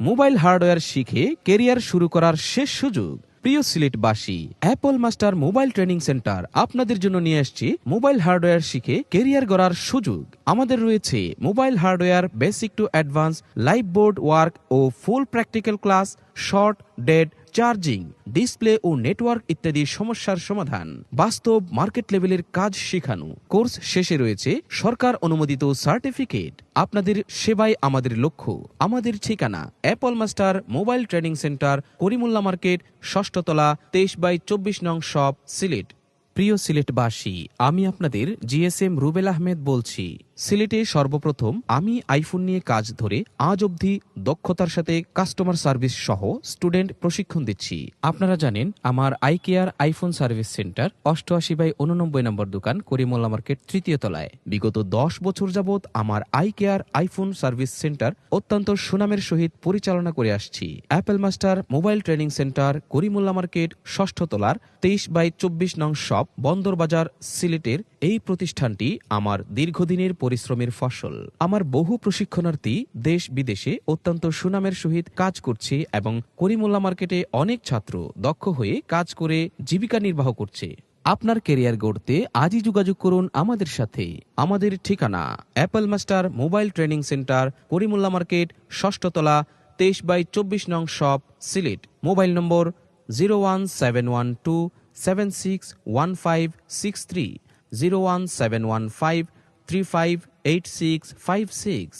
Mobile hardware শিখে career শুরু করার শেষ সুযোগ। প্রিয় সিলেটবাসী, Apple master mobile training centre আপনাদের জন্য নিয়ে আসছে মোবাইল হার্ডওয়্যার শিখে কেরিয়ার গড়ার সুযোগ। আমাদের রয়েছে mobile hardware basic to advance, live board work ও full practical class, short, dead, charging, display ও নেটওয়ার্ক ইত্যাদি সমস্যার সমাধান, বাস্তব মার্কেট লেভেলের কাজ শেখানো। কোর্স শেষে রয়েছে সরকার অনুমোদিত সার্টিফিকেট। আপনাদের সেবায় আমাদের লক্ষ্য। আমাদের ঠিকানা Apple master mobile training centre, Karimullah market, ৬ষ্ঠ তলা, 23/24 নং শপ, সিলেট। প্রিয় সিলেটবাসী, আমি আপনাদের জিএসএম রুবেল আহমেদ বলছি। সিলেটে সর্বপ্রথম আমি আইফোন নিয়ে কাজ ধরে আজ অবধি দক্ষতার সাথে কাস্টমার সার্ভিস সহ স্টুডেন্ট প্রশিক্ষণ দিচ্ছি। আপনারা জানেন আমার I care iPhone service centre 88/89 নম্বর দোকান, করিমুল্লাহ মার্কেট, 3য় তলায়। বিগত 10 বছর যাবৎ আমার I care iPhone service centre অত্যন্ত সুনামের সহিত পরিচালনা করে আসছি। Apple master mobile training centre, Karimullah market, 6ষ্ঠ তলার, 23/24 নং শপ, বন্দরবাজার, সিলেটের এই প্রতিষ্ঠানটি আমার দীর্ঘদিনের পরিশ্রমের ফসল। আমার বহু প্রশিক্ষণার্থী দেশ বিদেশে অত্যন্ত সুনামের সহিত কাজ করছে এবং করিমুল্লাহ মার্কেটে অনেক ছাত্র দক্ষ হয়ে কাজ করে জীবিকা নির্বাহ করছে। আপনার ক্যারিয়ার গড়তে আজই যোগাযোগ করুন আমাদের সাথে। আমাদের ঠিকানা Apple master mobile training centre, Karimullah market, 6ষ্ঠ তলা, 23/24 নং শপ, সিলেট। মোবাইল নম্বর 01712761563, 01715358656।